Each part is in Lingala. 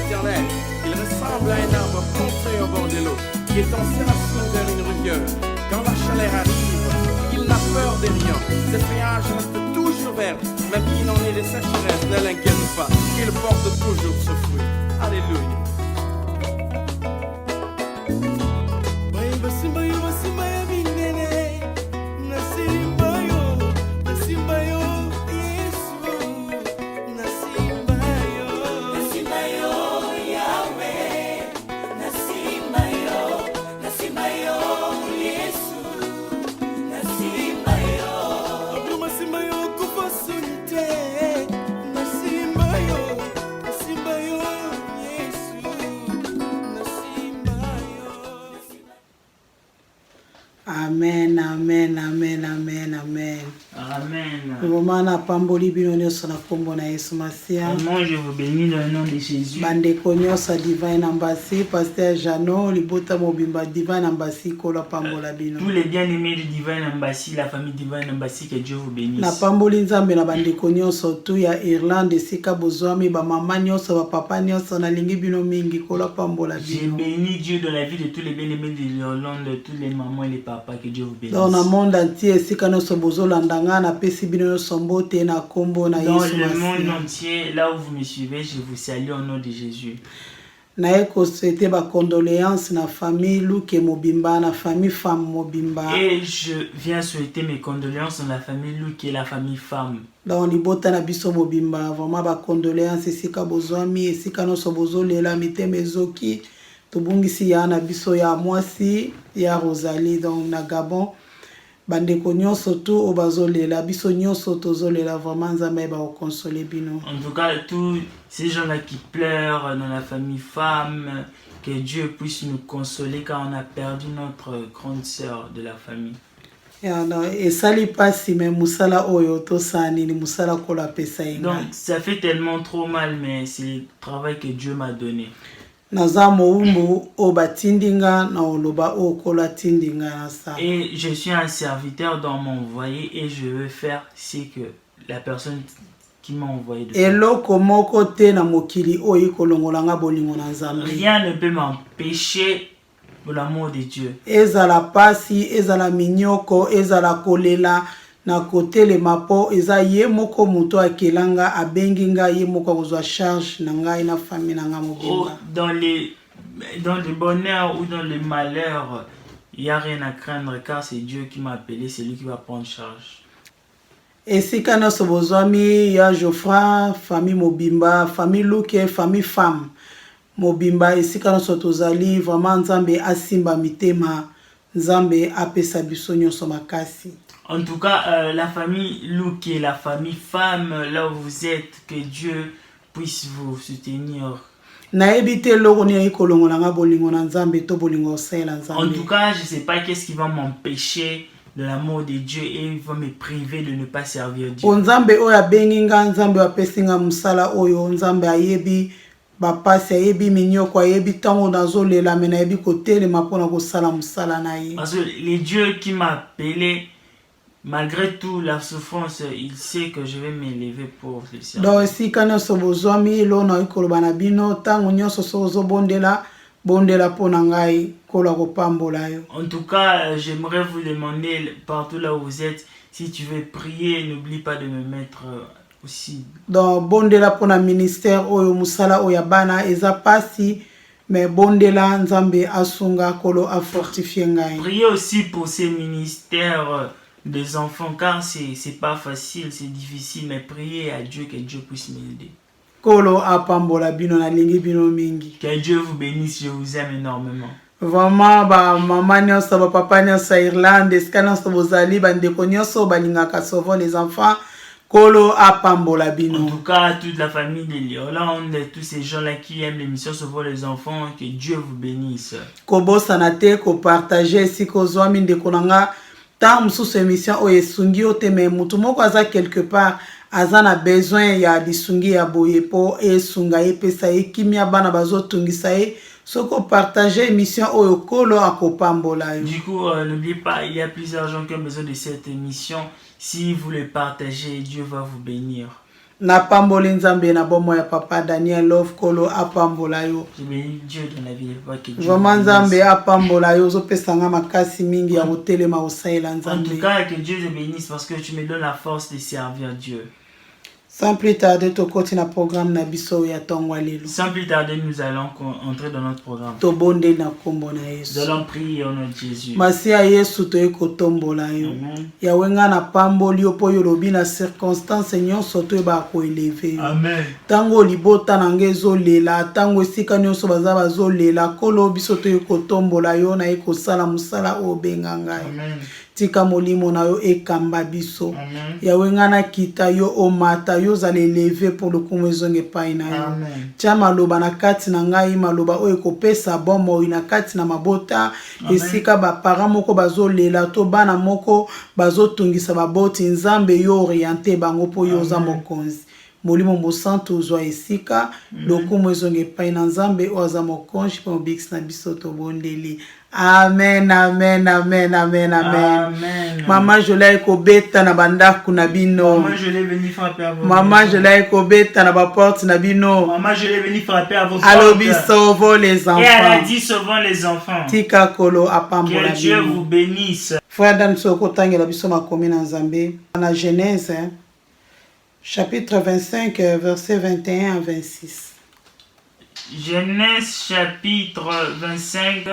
l'Éternel. Il ressemble à un arbre planté au bord de l'eau, qui est enraciné vers une rivière. Quand la chaleur arrive, il n'a peur de rien. Ses feuillages restent toujours verts, même qu'il en est de sécheresse, ne l'inquiète pas. Il porte toujours ce fruit. Alléluia. Amen, amen, amen, amen, amen. Amen. Vraiment, pamboli bino so na kombo na Yesu Masia. Moi, je vous bénis dans le nom de Jésus. Bande konyo sa Divine Embassy, Pasteur Jano, libota mobimba Divine Embassy kola pambola bino. Tous les bien-aimés de Divine Embassy, la famille Divine Embassy, que Dieu vous bénisse. Na pamboli nzambe na bande konyo so tu ya Irlande sika bozwami ba mama nyonso ba papa nyonso na lingi bino mingi kola pambola bino. Je bénis Dieu dans la vie de tous les bien-aimés de l'Irlande, de tous les mamans et les papas, que Dieu vous bénisse. Dans le monde entier sika no so bozolanda na pesi bino sombote na kombo na Yesu Masia. Dans le monde entier, là où vous me suivez, je vous salue au nom de Jésus. Na eko souhaiter ba condoléances na famille Luke Mobimba na famille femme Mobimba. Et je viens souhaiter mes condoléances dans la famille Luke et la famille femme. Dans libota na biso Mobimba, vraiment ba condoléances esika bozwami esika no so bozolela miteme ezoki tobungisi ya na biso ya mwasi ya Rosalie donc na Gabon. Bandeko nyonso tu obazolela biso nyonso tozolela vraiment nzambe ba consoler bino. En tout cas, tous ces gens-là qui pleurent dans la famille femme, que Dieu puisse nous consoler car on a perdu notre grande sœur de la famille. Et sali pasi mais musala oyo to sani ni musala kola pesa inga. Donc ça fait tellement trop mal, mais c'est le travail que Dieu m'a donné. Naza moumbu oba tindinga na oloba okola tindinga na sa. Et je suis un serviteur dans mon envoyé et je veux faire ce que la personne qui m'a envoyé de faire. Eloko moko te na mokili oyi kolongolanga bolingo na nzambe. Rien ne peut m'empêcher pour l'amour de Dieu. Ezala pasi, ezala minyoko, ezala kolela na kote le mapo eza ye moko muto akelanga abengi nga ye moko kozwa charge na ngai na famille na nga mobimba. Dans le bonheur ou dans le malheur, il n'y a rien à craindre car c'est Dieu qui m'a appelé, c'est lui qui va prendre charge. Esika na sobozwami ya Geoffroy, famille mobimba, famille Luke, famille femme mobimba esika na sotozali vraiment nzambe asimba mitema, nzambe apesa biso nyonso makasi. En tout cas, la famille Luke et la famille femme, là où vous êtes, que Dieu puisse vous soutenir. En tout cas, je ne sais pas qu'est-ce qui va m'empêcher de l'amour de Dieu et il va me priver de ne pas servir Dieu. Parce que le Dieu qui m'a appelé, malgré tout la souffrance, il sait que je vais m'élever pour le servir. En tout cas, j'aimerais vous demander, partout là où vous êtes, si tu veux prier, n'oublie pas de me mettre aussi. Donc, bondela pour le ministère, oyo musala oya bana eza pasi. Mais bondela nzambe asunga kolo a fortifié ngai. Priez aussi pour ces ministères des enfants car c'est pas facile, c'est difficile, mais priez à Dieu que Dieu puisse m'aider. Kolo apambola bino na lingi bino mingi. Que Dieu vous bénisse, je vous aime énormément. Vraiment ba maman nyonso ba papa nyonso Irlande, skana so bozali bandeko nyonso balingaka souvent les enfants. Kolo apambola bino. En tout cas, toute la famille de l'Irlande, tous ces gens-là qui aiment l'émission Sauvons les enfants, que Dieu vous bénisse. Kobo sanate ko partager si ko zwami ndeko nanga ta mususu émission o esungi ote me mutu moko aza quelque part azana besoin ya lisungi ya boye po esunga epesa ekimia bana bazotungisa e soko partager émission o kolo akopambola yo. Du coup, n'oubliez pas, il y a plusieurs gens qui ont besoin de cette émission. Si vous le partagez, Dieu va vous bénir. Na pamboli nzambe na bomo ya papa Daniel Love Kolo apambola yo. Je bénis Dieu dans la vie de papa que Dieu. Vraiment nzambe apambola yo zo pesanga makasi mingi ya hotelema osaila nzambe. En tout cas que Dieu te bénisse parce que tu me donnes la force de servir Dieu. Sans plus tarder, to koti na programme na biso ya tongwa lelo. Sans plus tarder, nous allons entrer dans notre programme. To bonde na kombo na Yesu. Nous allons prier au nom de Jésus. Masia Yesu to eko tombola yo. Ya wenga na pamboli yo po yo lobi na circonstance nyonso to ba ko élever. Amen. Tango libota na ngezo lela, tango esika nyonso baza bazo lela, kolo biso to eko tombola yo na eko sala musala obenga ngai. Amen. Tika molimo na yo ekamba biso. Amen. Ya wenga na kita yo omata yo za lever pour le kumezonge pai na yo. Amen. Tia maloba na kati na ngai maloba o ekopesa bomo ina kati na mabota. Amen. Esika ba para moko bazo lela to bana moko bazo tungisa baboti nzambe yo orienté bango po yo za mokonzi. Molimo mosanto uzwa esika lokumu ezonge pai na nzambe oza mokonzi po bix na biso to bondeli. Amen, amen, amen, amen, amen. Amen. Maman Jola ekobeta na bandaku na bino. Maman je l'ai venu frapper à vos Maman Jola ekobeta na ba porte na bino. Maman je l'ai venu frapper à vos portes. Alobi sauve les enfants. Et elle a dit sauvons les enfants. Tika kolo apambola Que Dieu bino. vous bénisse. Frère Dan soko tangela biso makomi na Nzambe. Na Genèse chapitre 25 verset 21 à 26. Genèse chapitre 25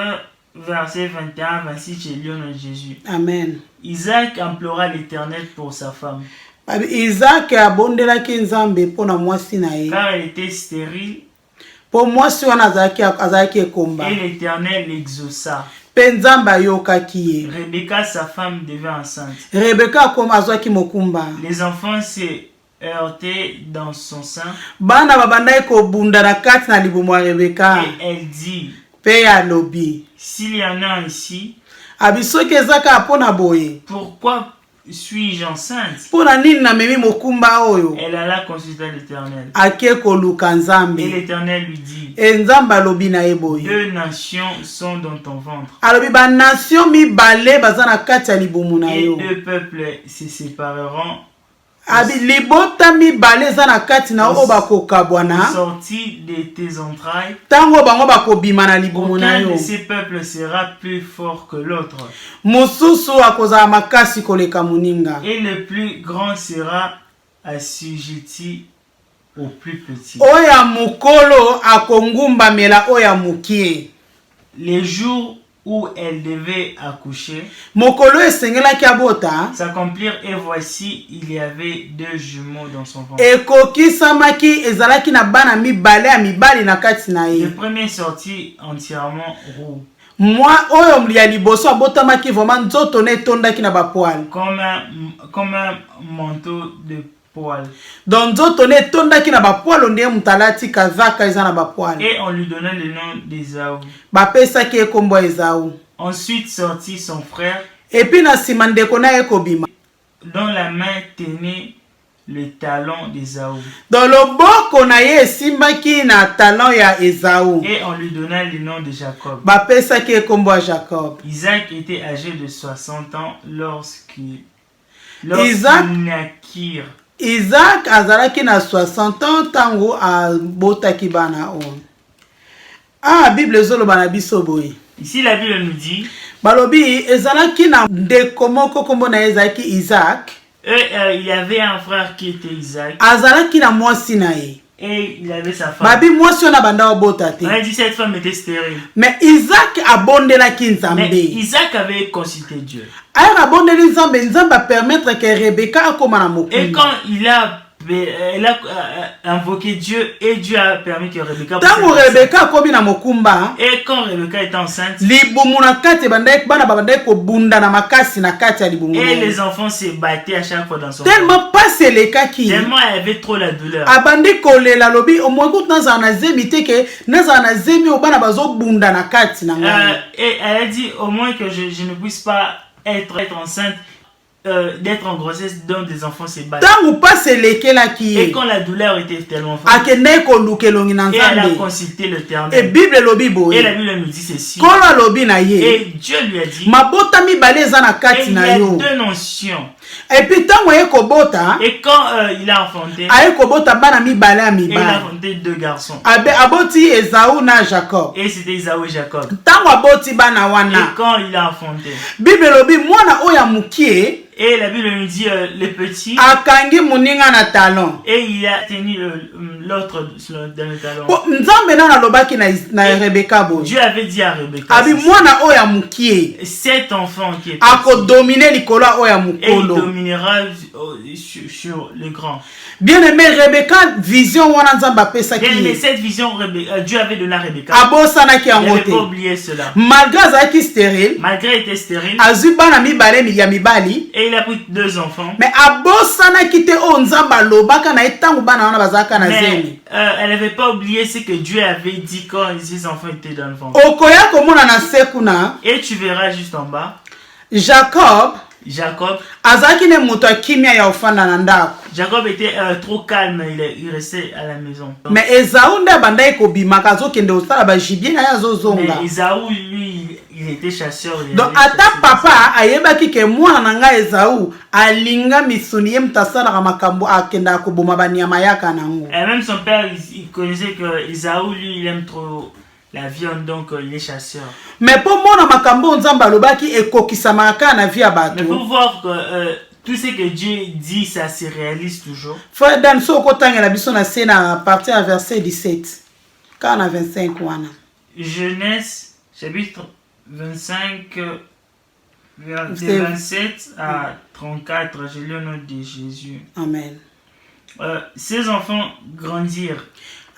verset 21 à 26, j'ai lu au nom de Jésus. Amen. Isaac implora l'Éternel pour sa femme. Isaac abondelaki Nzambe pona mwasi na ye. Car elle était stérile. Po mwasi wana azalaki ekomba. Et l'Éternel l'exauça. Pe Nzambe ayokaki ye. Rebecca, sa femme, devint enceinte. Rebecca akoma azwaki mokumba. Les enfants se heurtaient dans son sein. Bana babandaki kobunda na kati na libumu ya Rebecca. Et elle dit, Pe ya lobi. s'il y en a ici, Abisoki ezaka pona boye. pourquoi suis-je enceinte? Pona nini na memi mokumba oyo. Elle alla consulter l'Éternel. Ake koluka Nzambe. Et l'Éternel lui dit, E Nzambe alobi na ye boye. 2 nations sont dans ton ventre. Alobi ba nation mibale baza na kati ya libumu na Et yo. 2 peuples se sépareront. Abi libota mibale eza na kati na o bakokabwana. Sorti de tes entrailles. Tango bango bakobima na libumu na Aucun yo. de ces peuples sera plus fort que l'autre. Mosusu akozala makasi koleka muninga. Et le plus grand sera assujetti au plus petit. Oya mukolo akongumba mela oya mukie. Les jours où elle devait accoucher Mokolo esengelaki abota. s'accomplirent et voici il y avait 2 jumeaux dans son ventre. Ekokisamaki ezalaki na bana mibale ya mibali na kati na Le ye. premier sortit entièrement roux, Mwa oyo ya liboso abotamaki vraiment nzoto ne tondaki na bapoil. comme un manteau de poil. Donc nzoto ne tondaki na bapoil onde mutalati kazaka eza na bapoil. Et on lui donna le nom d'Ésaü. Bapesaki ekombo Esaü. Ensuite sortit son frère, Et puis na sima ndeko na ekobima. dont la main tenait le talon d'Ésaü. Dans loboko na ye esimbaki na talon ya Esaü. Et on lui donna le nom de Jacob. Bapesaki ekombo ya Jacob. Isaac était âgé de 60 ans lorsqu'ils naquirent. Isaac azalaki na 60 ans tango abotaki bana o. Bible ezoloba na biso boye. Ici la Bible nous dit, Balobi ezalaki na ndeko moko kombo na ezalaki Isaac. il y avait un frère qui était Isaac Azalaki na mwasi na ye. et il avait sa femme. Babi mwasi wana banda obota te. On a dit cette femme était stérile. Mais Isaac abondelaki Mais Nzambe. Isaac avait consulté Dieu. Aya abondeli Nzambe, Nzambe a permettre que Rebecca akoma na Et mokumba. quand elle a invoqué Dieu et Dieu a permis que Rebecca Tango Rebecca akomi na mokumba, et quand Rebecca était enceinte libumu na kati bandai bana babandai ko bunda na makasi na kati ya libumu. et les enfants se battaient à chaque fois dans son Tellement pas selekaki. tellement elle avait trop la douleur. Abandi kolela lobi omweko naza na zemi teke naza na zemi obana bazo bunda na kati na ngai. Et elle a dit au moins que je ne puisse pas être enceinte, d'être en grossesse dont des enfants se battent. Tango pas selekelaki. Et quand la douleur était tellement forte, Akende ko lukelongi na et elle a Nzambe. consulté Et l'Éternel. Bible lobi boye. Et la Bible nous dit ceci. Kola lobi na ye. Et Dieu lui a dit, Mabota mibale eza na et kati il y na a yo. 2 nations Et puis tant moye kobota. Et quand il a enfanté. Aye kobota bana mi bala mi il a enfanté 2 garçons. Aboti Esaü na Jacob. Et c'était Esaü et Jacob. Tant aboti bana wana. Et quand il a enfanté. Bible lobi mwana oya mukie. Et la Bible nous dit le petit. Akangi muninga na talon. Et il a tenu l'autre dans le talon. Nzambe na lobaki na Rebecca bo. Dieu avait dit à Rebecca. Abi mwana oya mukie. Cet enfant qui est ako dominer likolo oya mukolo. Et il dominera sur les grands. Bien aimé Rebecca vision wana Nzamba pesa ki. Bien aimé cette vision Dieu avait donné à Rebecca. Abosana ki angote. Il n'avait pas oublié cela. Malgré azaki stérile. Malgré était stérile. Azubana mibale ya mibali. Et il a pris 2 enfants. Mais abosana ki te o Nzamba lobaka na etangu bana wana bazaka na zemi. Elle n'avait pas oublié ce que Dieu avait dit quand ses enfants étaient dans le ventre. Okoya komona na sekuna. Et tu verras juste en bas. Jacob azaki ne moto kimia ya ofanda na ndako. Jacob était trop calme, il restait à la maison. Mais Esaü nda bandai ko bimaka azokende osala ba jibie na yazozonga. Mais Esaü lui il était chasseur. Donc ata papa ayebaki ke mwana nanga Esaü alinga misuni ye mtasala makambo akenda ko boma banyama yaka nango. Et même son père il connaissait que Esaü lui il aime trop la viande, donc il est chasseur. Mais pour moi, makambo Nzamba lobaki ekokisamaka na vie bato. Mais pour voir que tout ce que Dieu dit, ça se réalise toujours. Frère Dan soko tanga la biso na sena à partir à verset 17. Quand on a 25 wana. Genèse chapitre 25 de 27 à 34, je lis au nom de Jésus. Amen. Ces enfants grandirent.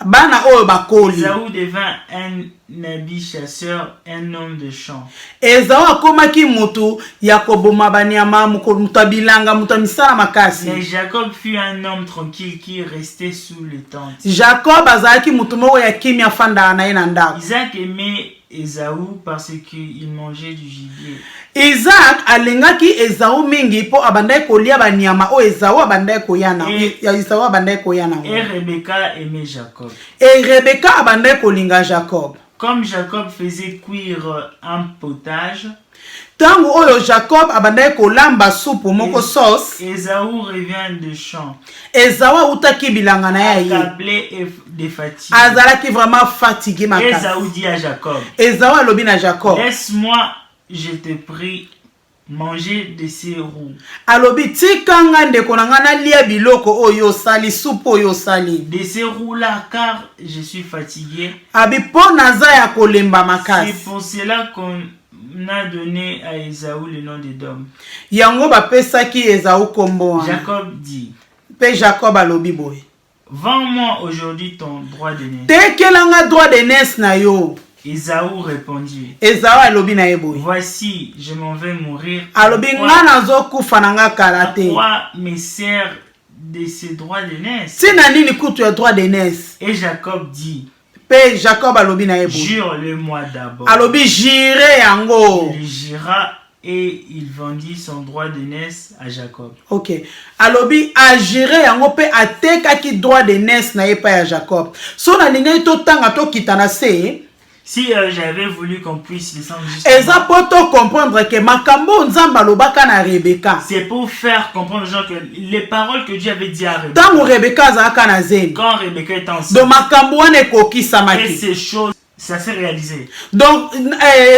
Bana oyo bakoli. Esaü devint un habit chasseur, un homme de champ. Esaü akomaki mutu ya koboma banyama mutabilanga mutamisala makasi. Mais Jacob fut un homme tranquille qui restait sous les tentes. Jacob azalaki mutu moko ya kimia fanda na ye na ndako. Isaac aimait Esaü parce qu'il mangeait du gibier. Isaac alingaki Esaü mingi po abandai kolia banyama o Esaü abandai koyana. Ya Esaü abandai koyana. Et Rebecca aimait Jacob. Et Rebecca abandai kolinga Jacob. Comme Jacob faisait cuire un potage, tango oyo Jacob abandai kolamba soupe moko sauce. Esaü revient de champ. Esaü utaki bilanga na ya ye. Accablé et de fatigue. Azalaki vraiment fatigué makasi. Esaü dit à Jacob. Esaü alobi na Jacob. Laisse-moi, je te prie, manger de ces roux. Alobi tikanga ndeko na ngana lia biloko oyo sali soupe oyo sali. De ces roux là car je suis fatigué. Abi po naza ya kolemba makasi. C'est pour cela qu'on a donné à Esaü le nom d'Édom. Yango bapesaki Esaü kombo. Jacob dit. Pe Jacob alobi boy. Vends-moi aujourd'hui ton droit d'aînesse. Tekelanga droit d'aînesse na yo. Esaü répondit. Esaü alobi na ye boy. Voici, je m'en vais mourir. Alobi nga nazokufa na nga karate. Pourquoi me sert de ces droits d'aînesse? Tina nini kutu ya droit d'aînesse? Et Jacob dit. Pe Jacob alobi na ye boy. Jure-le-moi d'abord. Alobi jire yango. Il jura et il vendit son droit d'aînesse à Jacob. Ok. Alobi a jire yango pe atekaki droit d'aînesse na ye pa ya Jacob. So na linga to tanga to kitana se. Si j'avais voulu qu'on puisse descendre jusqu'à Eza poto comprendre que makambo Nzamba lobaka na Rebecca. C'est pour faire comprendre aux gens que les paroles que Dieu avait dit à Rebecca. Tango Rebecca azaka na zemi. Quand Rebecca est enceinte. Donc makambo wane kokisa Et maki. ces choses, ça s'est réalisé. Donc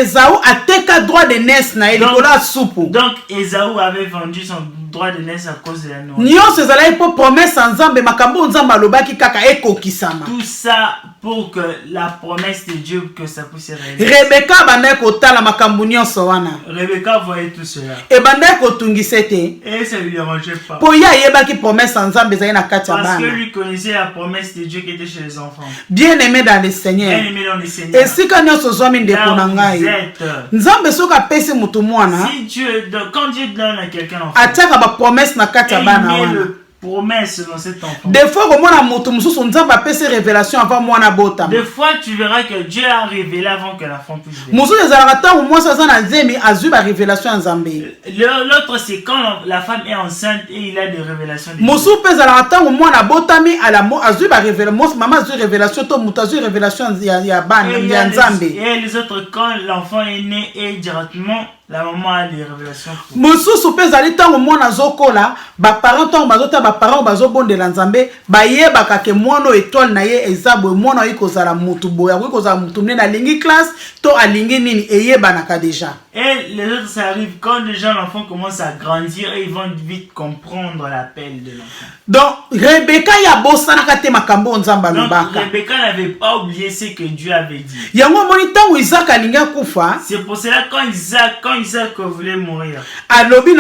Esaü ateka droit d'aînesse na ye likola soupu. Donc Esaü avait vendu son droit d'aînesse à cause de la nourriture. Nyonso ezalaki po promesse Nzambe makambo Nzamba alobaki kaka ekokisama. Tout ça pour que la promesse de Dieu que ça puisse se réaliser. Rebecca bandai kotala makambo nyonso wana. Rebecca voyait tout cela. E bandai kotungisa te. Et ça lui dérangeait pas. Po ya yebaki promesse Nzambe ezali na kati ya bana. Parce que lui connaissait la promesse de Dieu qui était chez les enfants. Bien aimé dans le Seigneur. Bien aimé dans le Seigneur. Esika nyonso zwami ndeko na ngai. Nzambe soki apesi mutu mwana. Si Dieu, quand Dieu donne à quelqu'un enfant, atiaka ba promesse na kati ya bana wana. Promesse dans cet enfant. Des fois komona mutu mususu Nzambe apesi révélation avant mwana bota. Des fois tu verras que Dieu a révélé avant que l'enfant puisse venir. Mususu ezalaka tango mwasi aza na zemi azwi ba révélation ya Nzambe. L'autre c'est quand la femme est enceinte et il a des révélations. Mususu pe ezalaka tango mwana botami azwi ba révélation, maman azwi révélation to mutu azwi révélation ya bana ya Nzambe. Et les autres quand l'enfant est né et directement La maman a des révélations. Mosusu pe zali tango mwana zokola ba parents tango bazota ba parents bazobondela nzambe bayebaka ke mwana étoile na ye ezabo mwana ikozala mutu boya ikozala mutu mne na lingi classe to alingi nini eyebanaka déjà. Et les autres, ça arrive quand déjà l'enfant commence à grandir et ils vont vite comprendre l'appel de l'enfant. Donc Rebecca ya bosanaka te makambo nzamba lobaka. Donc Rebecca n'avait pas oublié ce que Dieu avait dit. Yango moni tango Isaac alinga kufa. C'est pour cela quand Isaac voulait mourir. Alobi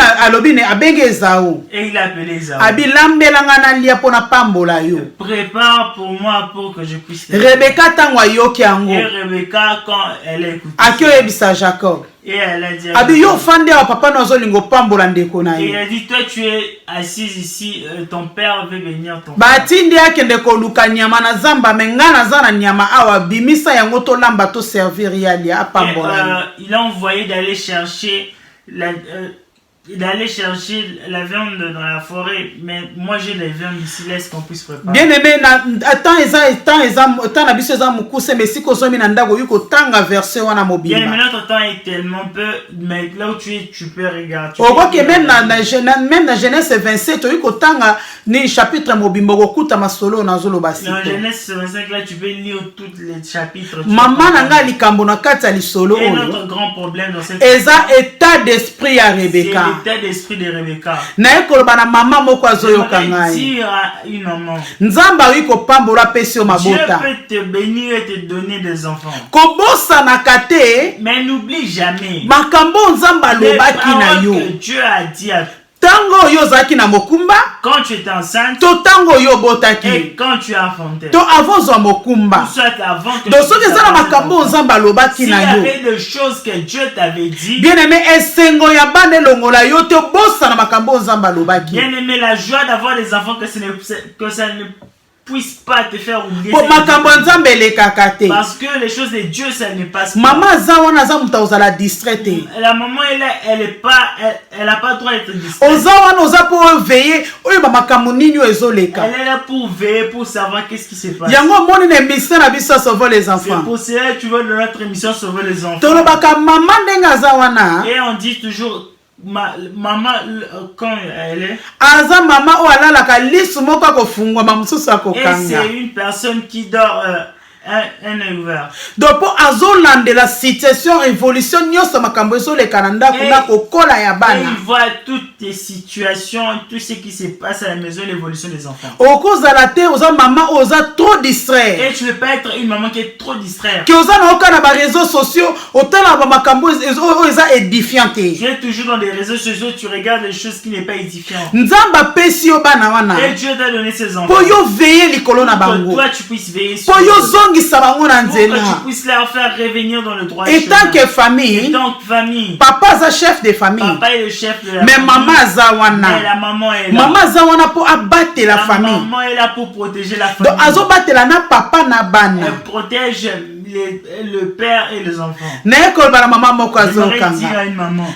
ne abenge Esaü. Et il a appelé Esaü. Abi lambelanga na lia pona pambola yo. Prépare pour moi pour que je puisse. Rebecca tango ayoki yango. Et Rebecca quand elle a écouté. Akio ebisa Jacob. Et elle a dit. Abi yo fande wa papa nozo lingo pambola ndeko na yo. Et il a dit toi tu es assise ici, ton père veut bénir ton. Batindi akende ko luka nyama na zamba mengana zana nyama awa bimisa yango to lamba to servir yali apambola. Il a envoyé d'aller chercher la viande dans la forêt, mais moi j'ai les viandes ici, laisse qu'on puisse préparer. Bien aimé, attends, na biso eza mukuse mais si kosomi na ndako yuko tanga verset wana mobimba. Bien, mais notre temps est tellement peu, mais là où tu es, tu peux regarder. On voit que même dans Genèse 27, yuko tanga ni chapitre mobimba kokuta masolo na zolo basi. Dans Genèse 25 là, tu peux lire tous les chapitres. Maman nanga likambo na kati ya lisolo. Et notre grand problème dans cette eza état d'esprit à Rebecca. L'état d'esprit de Rebecca. Na ekoloba na mama moko azoyoka ngai. Dire à une maman. Nzamba wiko pambola pesi o mabota. Dieu peut te bénir et te donner des enfants. Kobosa na kate. Mais n'oublie jamais. Makambo nzamba lobaki na yo. Que Dieu a dit à tango yo zaki na mokumba. Quand tu étais enceinte. To tango yo botaki. Et quand tu as enfanté. To avant zo mokumba. Soit avant que. Donc ce que ça makambo nzamba lobaki na yo. S'il y avait des choses que Dieu t'avait dit. Bien aimé esengo ya bande longola yo te bossa na makambo nzamba lobaki. Bien aimé la joie d'avoir des enfants que ça ne puisse pas te faire oublier. Parce que les choses de Dieu, ça ne passe pas. Maman zawana za muta ozala distraite. La maman elle a pas droit d'être distraite. Ozawana oza pour veiller, oyo ba makambo nini ezoleka. Elle est là pour veiller, pour savoir qu'est-ce qui se passe. Yango moni na mission na biso sauver les enfants. C'est pour cela que tu veux dans notre émission sauver les enfants. Tolobaka maman ndenga zawana. Et on dit toujours maman quand elle est aza mama o alalaka lisu moko akofungwa mamususu akokanga. Et c'est une personne qui dort un œil ouvert. Donc pour azolande la situation évolution nyoso makambo ezoleka na ndako na kokola ya bana. Il voit toutes les situations, tout ce qui se passe à la maison, l'évolution des enfants. Okozala te oza mama oza trop distrait. Et tu ne veux pas être une maman qui est trop distraite. Que oza na oka na ba réseaux sociaux otala ba makambo eza édifiante. Tu es toujours dans les réseaux sociaux, tu regardes les choses qui n'est pas édifiantes. Nzamba pesi yo bana wana. Et Dieu t'a donné ses enfants. Po yo veiller likolo na bango. Toi tu puisses veiller sur. Po yo zongi sabango na nzela. Pour que tu puisses leur faire revenir dans le droit chemin. Et tant que famille. Papa est chef de famille. Papa est le chef de la mais famille. Maman zawana. Mais la maman est là. Maman zawana pour abattre la famille. Maman est là pour protéger la famille. Donc azo battre la na papa na bana. Elle protège le père et les enfants. N'école bana maman moko azokanga.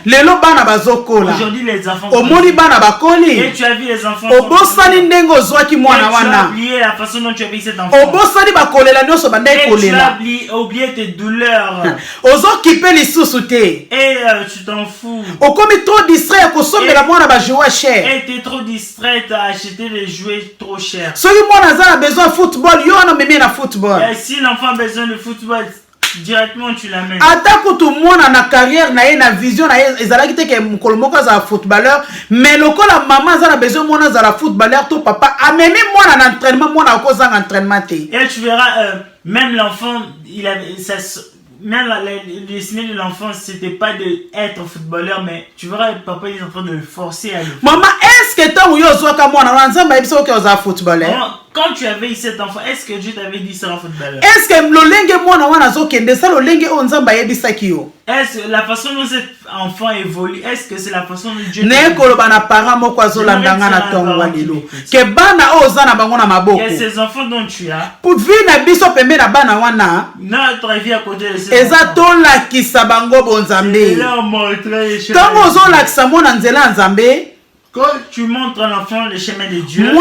Lelo bana bazokola. Aujourd'hui les enfants. Omoni bana bakoli. Et tu as vu les enfants. Obosani ndengo zwaki mwana wana. Tu as oublié la façon dont tu as vu cet enfant. Obosani bakolela nyoso bandai kolela. Tu as oublié tes douleurs. Ozokipe lisusu te. Et tu t'en fous. Okomi trop distrait kosombela mwana ba jouer cher. Et tu es trop distraite à acheter des jouets trop chers. Soki mwana za besoin de football, yo na meme na football. Et si l'enfant a besoin de football, directement tu l'amènes. Atako tout mwana na carrière na ye na vision na ye ezalaki te ke mukolo moko za footballeur, mais lokola maman za na besoin mwana za la footballeur to papa amemi mwana na entraînement mwana akozanga entraînement te. Et tu verras même l'enfant il avait ça. Même le destin de l'enfant, c'était pas d'être footballeur, mais tu verras, papa il est en train de le forcer à le faire. Maman, est-ce que tu as un footballeur? Quand tu avais cet enfant, est-ce que Dieu t'avait dit sera footballeur? Est-ce que est-ce que la façon dont cet enfant évolue, est-ce que c'est la façon dont Dieu que ces enfants dont tu as notre vie à côté de ces Quand tu montres à l'enfant le chemin de Dieu,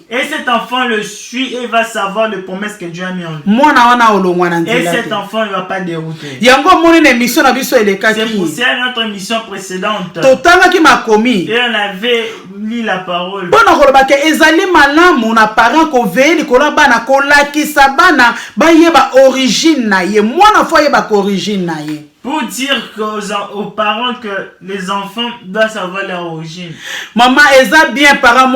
et cet enfant le suit et va savoir les promesses que Dieu a mis en lui. Et cet enfant ne va pas dérouter. C'est pour ça notre mission précédente. Et on avait lu la parole. Pour dire aux parents que les enfants doivent savoir leur origine. Maman, bien parent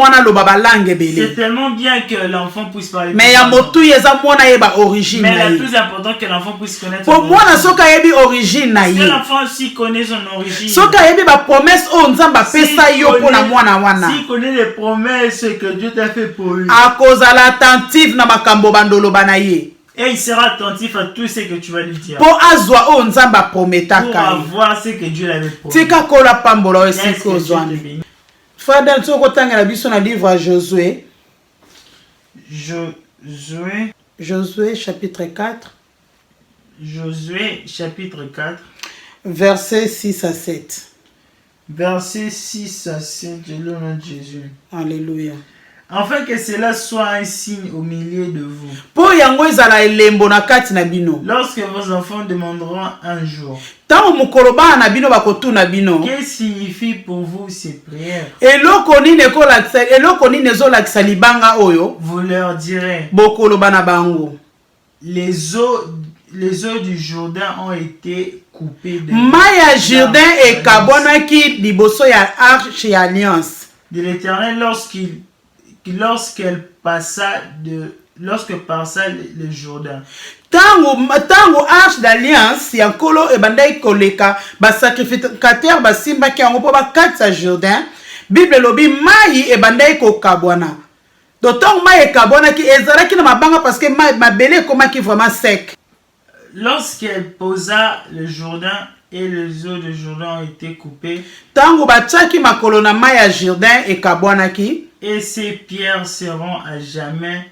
c'est tellement bien que l'enfant puisse parler. Mais la plus important que l'enfant puisse connaître son origine. Parce que l'enfant aussi connaît son origine. S'il connaît les promesses que Dieu t'a fait pour lui. Et il sera attentif à tout ce que tu vas lui dire. Pour avoir ce que Dieu l'avait promis. Frère, tu as le livre à Josué. Josué chapitre 4. Josué chapitre 4. Versets 6 à 7. Versets 6 à 7 de le nom de Jésus. Alléluia. Afin que cela soit un signe au milieu de vous. Lorsque vos enfants demanderont un jour, que signifie pour vous ces prières? Vous leur direz, les eaux du Jourdain ont été coupées de l'Éternel lorsque passa le Jourdain. Tango arche d'alliance yankolo ebandai koleka ba sacrificateur ba simba ki ango po ba katsa Jourdain. Bible lobi mai ebandai ko kabwana. D'autant mai kabwana ki ezalaki na mabanga parce que mai mabele komaki vraiment sec. Lorsqu'elle posa le Jourdain et les eaux de Jourdain ont été coupées. Tango bachaki makolo na mai ya Jourdain e kabwanaki. Et ces pierres seront à jamais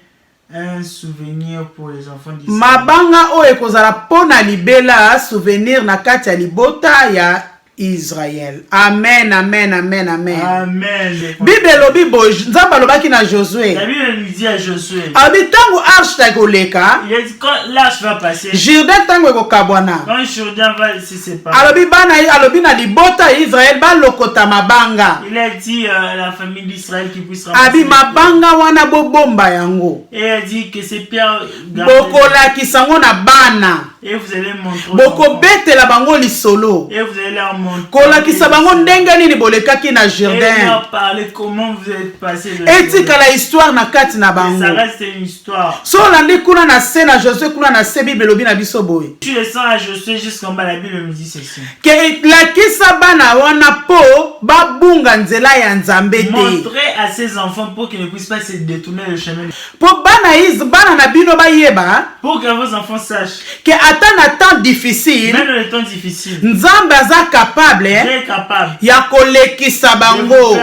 un souvenir pour les enfants d'Israël. Mabanga o ekozala pona libela souvenir na kati ya libota ya Israël. Amen, amen, amen, amen. Amen. Bible lobi bo nzamba lobaki na Josué. La Bible lui dit à Josué. Abi tango arche ta koleka. Il a dit quand l'arche va passer. Jourdain tango ekokabwana. Quand Jourdain va se séparer. Alobi bana alobi na libota Israël ba lokota mabanga. Il a dit la famille d'Israël qui puisse ramasser. Abi mabanga wana bobomba yango. Et il a dit que ces pierres bokola kisango na bana. Et vous allez montrer. Boko bete la bango lisolo. Et vous allez leur montrer. Kola kisabango ndenge nini bolekaki na Jourdain. Et leur parler comment vous êtes passé le Jourdain. Etika la histoire na kati na bango. Ça reste une histoire. So landi kuna na se na Josué kuna na se Bible lobi na biso boy. Tu le sens à Josué jusqu'en bas la Bible me dit ceci. Que la kisabana wana po babunga nzela ya nzambe te. Montrer à ses enfants pour qu'ils ne puissent pas se détourner le chemin. Pour bana na bino ba yeba. Pour que vos enfants sachent. Que attend un temps difficile. Même dans les temps difficiles. Nzambe aza capable. Dieu est capable. Ya kolekisa bango.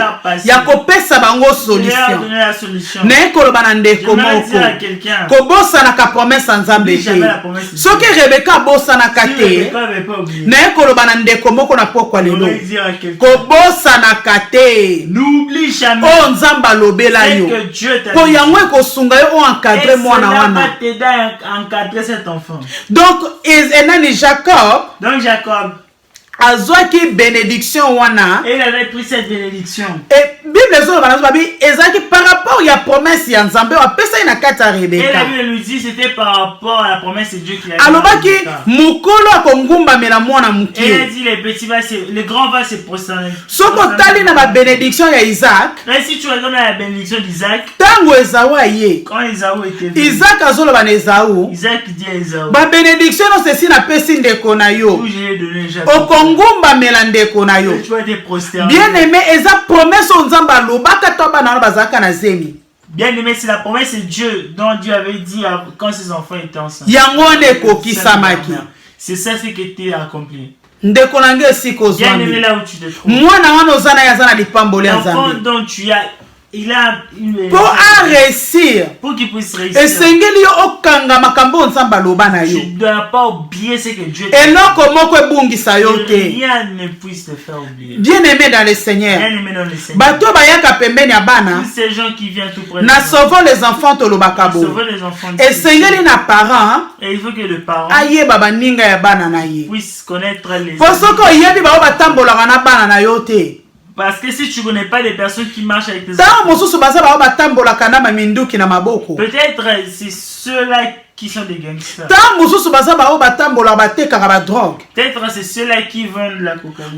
Ya kopesa bango solution. Ne koloba na ndeko moko. Kobosa na ka promesse nzambe te. Soki Rebecca bosa na kate. Ne koloba na ndeko moko na pokwa lelo. Kobosa na kate. N'oublie jamais. O nzamba lobela yo. Po yango ekosunga yo o encadrer mwana wana. Encadrer cet enfant. Donc enani Jacob. Donc Jacob azwaki bénédiction wana. Et il avait pris cette bénédiction. Et Bible zo bana babi ezaki par rapport ya promesse ya Nzambe wa pesa ina kata Rebecca. Et la Bible lui dit c'était par rapport à la promesse de Dieu qu'il a dit. Alobaki mukolo akongumba mela mwana mukie. Et il a dit les grands va se prosterner. Soko tali na ba bénédiction ya Isaac. Et si tu regardes la bénédiction d'Isaac. Tango Esaü aye. Quand Esaü était venu. Isaac azoloba na Esaü. Isaac dit à Esaü. Ba bénédiction no ceci na pesi ndeko na yo. Tout j'ai donné Jacob. Okongumba mela ndeko na yo. Tu vas te prosterner. Bien aimé eza promesse on Nzamba lobaka to bana na bazaka na zemi. Bien aimé, c'est la promesse de Dieu dont Dieu avait dit quand ses enfants étaient enceintes. Yango ndeko kisamaki. C'est ça ce qui était accompli. Ndeko nange siko Bien aimé là où tu te trouves. Mwana wana ozana ya zana lipamboli ya Nzambe. L'enfant dont tu as il a une pour réussir. Pour qu'il puisse réussir. Et sengeli yo okanga makambo nzamba loba na yo. Tu ne dois pas oublier ce que Dieu et non comment que bungisa yo te. Rien ne puisse te faire oublier. Bien-aimé dans le Seigneur. Bien-aimé dans le Seigneur. Bato bayaka pembeni ya bana. Tous ces gens qui viennent tout près. Na sauvons les enfants to lobaka bo. Sauvons les enfants. Et sengeli na parent. Et il faut que le parent aye baba ninga ya bana na ye. Puisse connaître les. Pour ce que yebi ba batambola na bana na yo te. Parce que si tu ne connais pas les personnes qui marchent avec tes enfants, peut-être c'est ceux-là qui sont des gangsters. Peut-être c'est ceux-là qui vendent la cocaïne.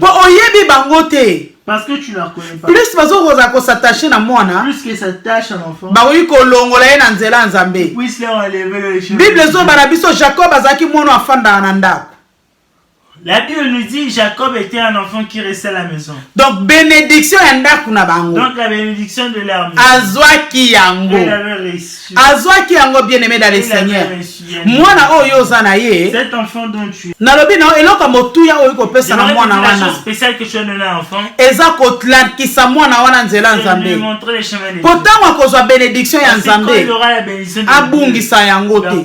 Parce que tu ne leur connais pas. Plus que s'attache à l'enfant. Puisse leur enlever les cheveux. Bible Jacob azaki mono afanda ananda. La Bible nous dit Jacob était un enfant qui restait à la maison. Donc bénédiction na bango. Donc la bénédiction de leur maison. Azwaki yango. Il avait reçu. Azwaki yango bien-aimé dans le Seigneur. Mwana oyo zana ye. Cet enfant dont tu es. Nalobi na eloko motuya oyo ko pesa na mwana wana. La chose spéciale que tu as donné à l'enfant. Eza kotlakisa mwana wana nzela nzambe. Montrer les chemins de Dieu. Potangwa kozwa bénédiction ya nzambe. Il aura la bénédiction de Dieu. Abungisa yango te.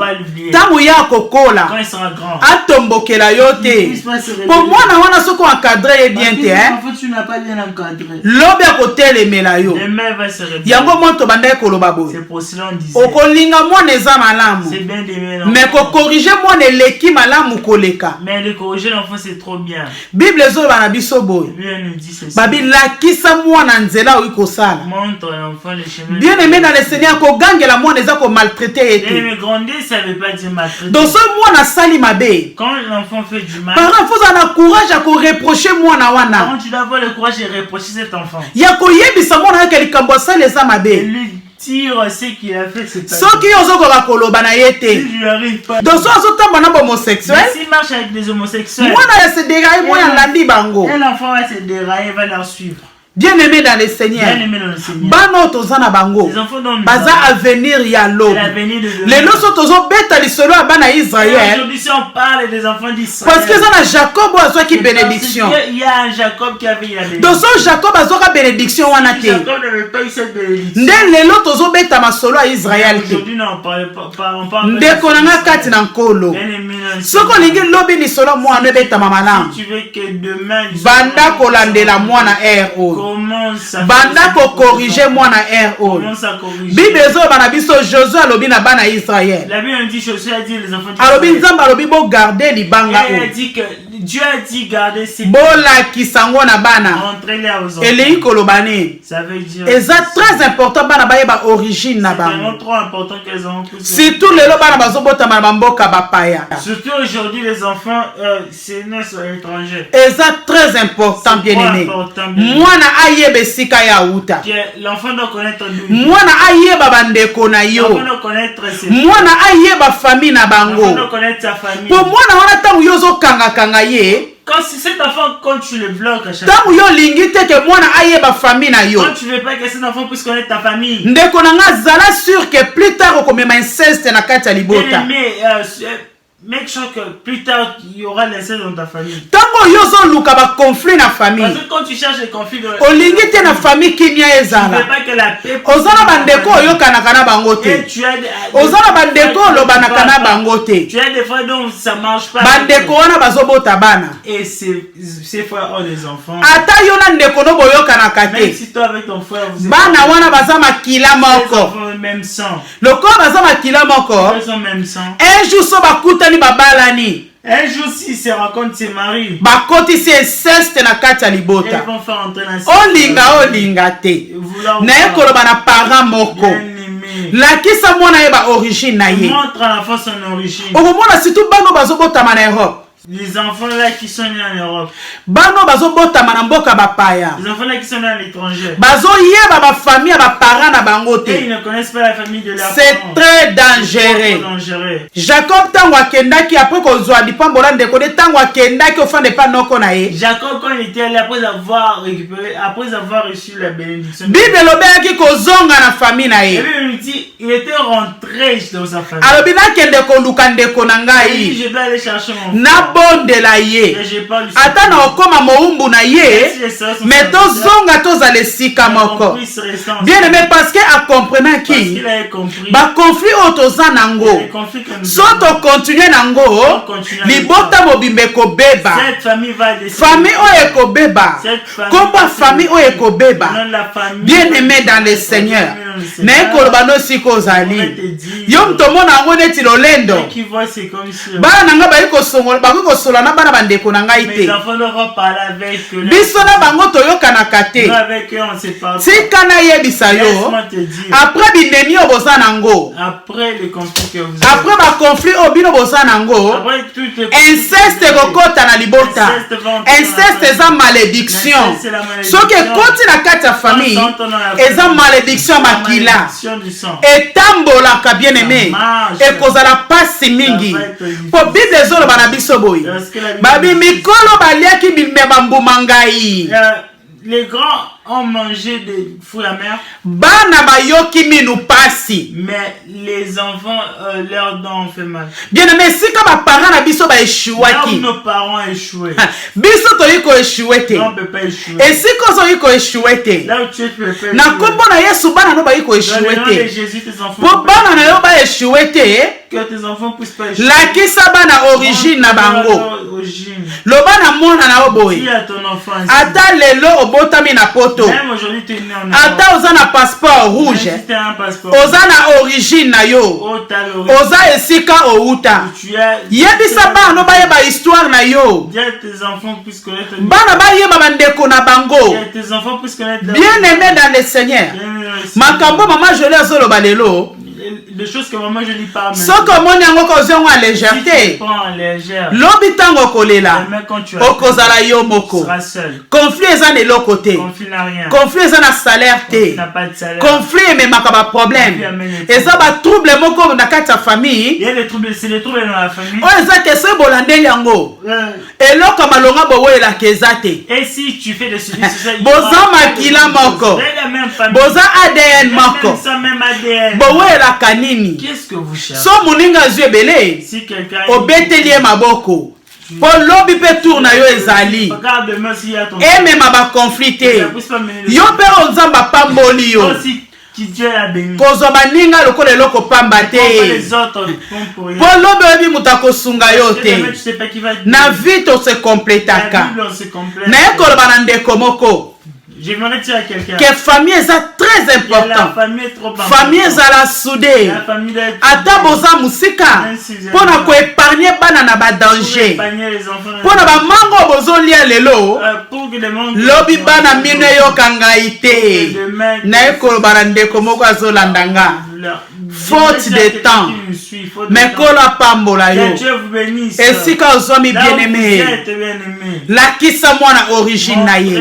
Tangu ya kokola. Quand il sera grand. Atombokela yo te. Pour moi, on a ce qu'on encadré bien te hein. Tu n'as pas bien encadré. L'obé à côté les melayo. Demain va se réveiller. Yango monto bande kolobabo. C'est pour cela on disait. Okolinga moi neza malamu. C'est bien d'aimer. Mais ko corriger moi ne leki malamu koleka. Mais de corriger l'enfant c'est trop bien. Bible zo bana biso boy. Bible nous dit ceci. Babi la kisa moi na nzela uko sala. Montre l'enfant les chemins. Bien aimé dans le Seigneur ko gangela moi neza ko maltraiter et tout. Mais grandir ça veut pas dire maltraiter. Donc ce moi na sali mabe. Quand l'enfant fait du mal. Parents faut avoir courage à reprocher moi na wana. Quand tu dois avoir le courage de reprocher cet enfant. Ya ko yebisa moi na kelikambo sala za mabe. Lui dire ce qu'il a fait c'est pas. Ce qui ozo ko koloba na yete. Si je n'arrive pas. Donc so tamba na homosexuel. S'il marche avec des homosexuels. Moi na se dérailler moi ya landi bango. Et l'enfant va se dérailler, va leur suivre. Bien-aimé dans le Seigneur. Bano tozana bango. Baza avenir ya lo. Les loso tozo beta li solo abana Israël. Aujourd'hui si on parle des enfants d'Israël. Parce que ça na Jacob azwa ki bénédiction. Il y a un Jacob qui avait la bénédiction. Donc so Jacob azwa ka bénédiction wana te. Jacob n'avait pas eu cette bénédiction. Nde lelo tozo beta masolo à Israël te. Aujourd'hui on parle pas. Nde konanga kati na nkolo. Soko lingi lobi li solo mwa ne beta mamana. Si tu veux que demain banda kolandela mwana RO. Banda ko corriger moi na RO. Bible zo bana biso Josué alobi na bana Israël. La Bible dit Josué a dit les enfants d'Israël. Alobi nzamba alobi bo garder libanga o. Il a dit que Dieu a dit garder ces bola kisango na bana. Montrez-les aux enfants. Elei kolobane. Ça veut dire c'est très important bana ba origine na ba. C'est vraiment trop important que les enfants surtout les lo bana bazo bota na mboka ba paya. Surtout aujourd'hui les enfants c'est né sur l'étranger. C'est très important bien aimé. Moi na ayebe sika ya uta. L'enfant doit connaître mwana ayeba bandeko na yo. L'enfant doit connaître ses mwana ayeba famille na bango. L'enfant doit connaître sa famille. Pour mwana wana tangu yozo kanga kanga ye. Quand cet enfant, quand tu le bloques à chaque fois. Tangu yo lingi te ke mwana ayeba famille na yo. Quand tu veux pas que cet enfant puisse connaître ta famille. Ndeko na nga zala sûr que plus tard okomema inceste na kati ya libota. Mais make sure que plus tard il y aura l'inceste dans ta famille. Tango yozo luka ba conflit na famille. Parce que quand tu cherches les conflits dans olingi te na famille kimia ezala. Tu veux pas que la paix. Ozala bandeko oyo kana kana bango te. Ozala bandeko lobana kana bango te. Tu as des fois donc ça marche pas. Bandeko wana bazobota bana. Et ces frères ont des enfants. Ata yo na ndeko no boyo kana kate. Même si toi avec ton frère vous êtes bana wana baza makila moko. Même sang. Le corps baza makila moko. Ils sont même sang. Un jour so bakutani babalani. Un jour si se rencontre ses maris. Bakoti si inceste na kati ya libota. Ils vont faire entrer dans olinga te. Na ekoloba na parent moko. Lakisa mwana yeba origine na ye. Montre à l'enfant son origine. Okomona surtout bano bazobotama na Europe. Les enfants là qui sont nés en Europe. Bano bazobotama na mboka bapaya. Les enfants là qui sont nés à l'étranger. Bazo yeba ba famille ba parents na bango te. Ils ne connaissent pas la famille de leurs parents. C'est très dangereux. Jacob tango akendaki après kozwa lipambola ndeko de tango akendaki ofande pa noko na ye. Jacob quand il était allé après avoir récupéré, après avoir reçu la bénédiction. Bible lobeki kozonga na famille na ye. Il dit il était rentré dans sa famille. Alobi na kende ko luka ndeko na ngai. Je dois aller chercher mon frère. bondela ye ata na okoma moumbu na ye mais tozonga tozala esika moko bien aimé parce que a comprenant ki ba conflit oyo toza nango so tokontinue nango libota mobimba ekobeba famille oyo ekobeba komba famille oyo ekobeba bien aimé dans le Seigneur na ekoloba no sika ozali yo mtomona yango neti lolendo bana nanga bakoki kosola na bana bandeko na ngai te biso na bango toyokanaka te tika nayebisa yo après binemi oyo boza nango après baconflit oyo bino boza nango inceste ekokota na libota inceste eza malédiction soki ekoti na kati ya famille eza malédiction makila etambolaka bien aimé ekozala pasi mingi po bible ezoloba na biso boye babi mikolo baliaki bimema mbuma ngai les grands ont mangé des fruits amers. Bana bayoki minu pasi. Mais les enfants, leurs dents ont fait mal. Bien aimé, si comme ma parents na biso ba échouaki. Là où nos parents ont échoué. Biso to yiko échoué te. On peut pas échouer. Et si kozo yiko échoué te. Là où tu peux pas échouer. Na kombo na Yesu bana no ba yiko échoué te. Dans le nom de Jésus, tes enfants. Po bana na yo ba échoué te. Que tes enfants puissent pas échouer. La kisa bana origine na bango. Loba na mona na oboy. Qui a ton enfant? Ata lelo obotami na poto. Même aujourd'hui tu es né en ata oza na passeport rouge. Oza na origine na yo. Oza esika outa. Yebisa bana bayeba histoire na yo. Tes enfants puissent connaître. Bana bayeba bandeko na bango. Tes enfants puissent connaître. Bien aimé dans le Seigneur. Makambo maman je l'ai zoloba lelo. Des choses que maman je lis pas. Soko moni yango kozonga en légèreté. Lobi tango kolela. Okozala yo moko. Conflit eza de l'autre côté. Conflit eza na salaire te. Conflit mais makaba problème. Eza ba trouble moko na kati ya famille. Il y a des troubles, c'est les troubles dans la famille. O eza ke se bolande yango. Eloko malonga bowe la kezate. Et si tu fais de ce boza makila moko. Boza ADN moko. Bowe la kanini. Qu'est-ce que vous cherchez? So muninga zwe belé. Si quelqu'un obeteli maboko. Pour lobi pe tour na yo ezali. Regarde-moi s'il y a ton. Et même ba conflité. Yo pe onzamba pamboli yo. Qui Dieu a béni. Kozo baninga lokola eloko pamba te. Les autres font pour rien. Pour lobi obi mutako sunga yo te. Na vite se complétaka. Na ekoloba na ndeko moko. J'aimerais dire à quelqu'un que famille est très important. La famille est trop importante. Famille est la soudée. La famille est ata boza musika pona ko épargner bana na ba danger. Épargner les enfants. Pona ba mango bozo lia lelo. Pour que les mango. Lobi bana mine yo kangaite. Na ekolo barande ko moko azolandanga. Faute de temps. Mais kola pambola yo. Dieu vous bénisse. Et si ka ozomi bien aimé. La kisa mwana origine na ye.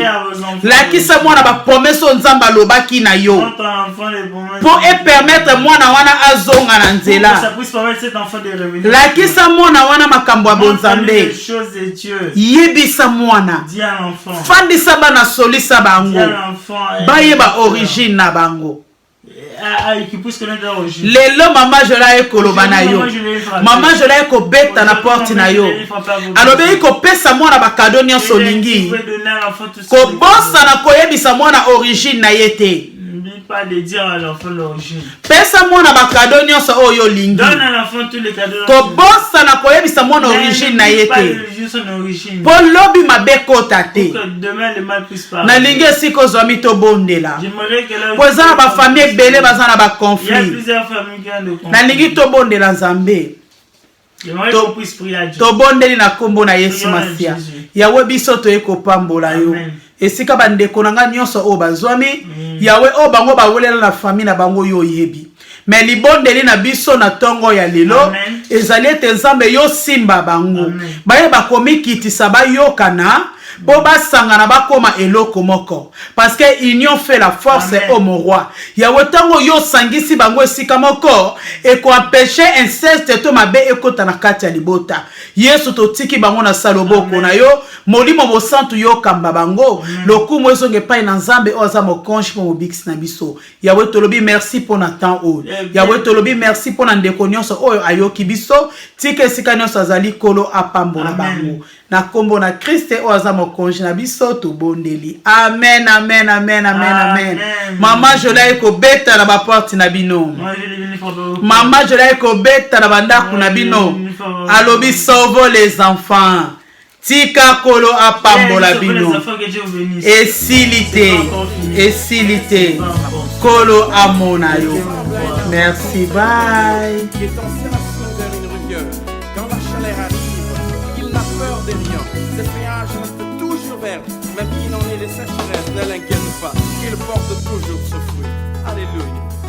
La kisa mwana ba promesse nzamba lobaki na yo. Pour permettre mwana wana azonga na nzela. Ça puisse permettre cet enfant de revenir. La kisa mwana wana makambo ya bonzambe. Les choses de Dieu. Yebisa mwana. Dis à l'enfant. Fandisa bana solisa bango. Bayeba origine na bango. Lelo mama je la ekoloba na yo. Mama je la ekobeta na porte na yo. Alobe iko pesa mwana ba cadeau nyonso lingi. Ko bossa na koyebisa mwana origine na yete. Pas de dire à l'enfant l'origine. Pesa mwana ba cadeau nyonso oyo lingi. Donne à l'enfant tous les cadeaux. Ko bossa na koyebisa mwana origine na yete. Po lobi mabeko tate. Demain le mal puisse parler. Na lingi siko zomi to bondela. J'aimerais que là. Po za ba famille belé baza na ba conflit. Il y a plusieurs familles qui ont de conflits. Na lingi to bondela Nzambe. J'aimerais qu'on puisse prier à Dieu. To bondeli na kombo na Yesu Masia. Yawe biso to ekopambola yo. Esika bandeko nanga nyonso o bazwami yawe o bango bawolela na famille na bango yo yebi mais libondeli na biso na tongo ya lelo ezali ete Nzambe yo simba bango baye bakomi kitisa bayokana po basangana bakoma eloko moko parce que union fait la force au mon roi yawe tango yo sangisi bango esika moko et ko empêcher inceste to mabe ekota na kati ya libota yesu totiki bango na saloboko na yo molimo bosantu yo kamba bango lokumu ezonge pai na nzambe oza mokonji po mobikisi na biso yawe tolobi merci pour na temps o yawe tolobi merci pour na ndeko nyonso oyo ayoki biso tika esika nyonso azali kolo apambola bango na kombo na Kriste oza mokonji na biso to bondeli amen amen amen amen amen mama jola eko beta na ba porte na bino mama jola eko beta na bandaku na bino alobi sauve les enfants tika kolo apambola bino esilite kolo amona yo merci bye. Quand la chaleur arrive, il n'a peur de rien. Ses péages restent toujours verts, même qu'il en est des sécheresses, ne l'inquiète pas, il porte toujours ce fruit. Alléluia.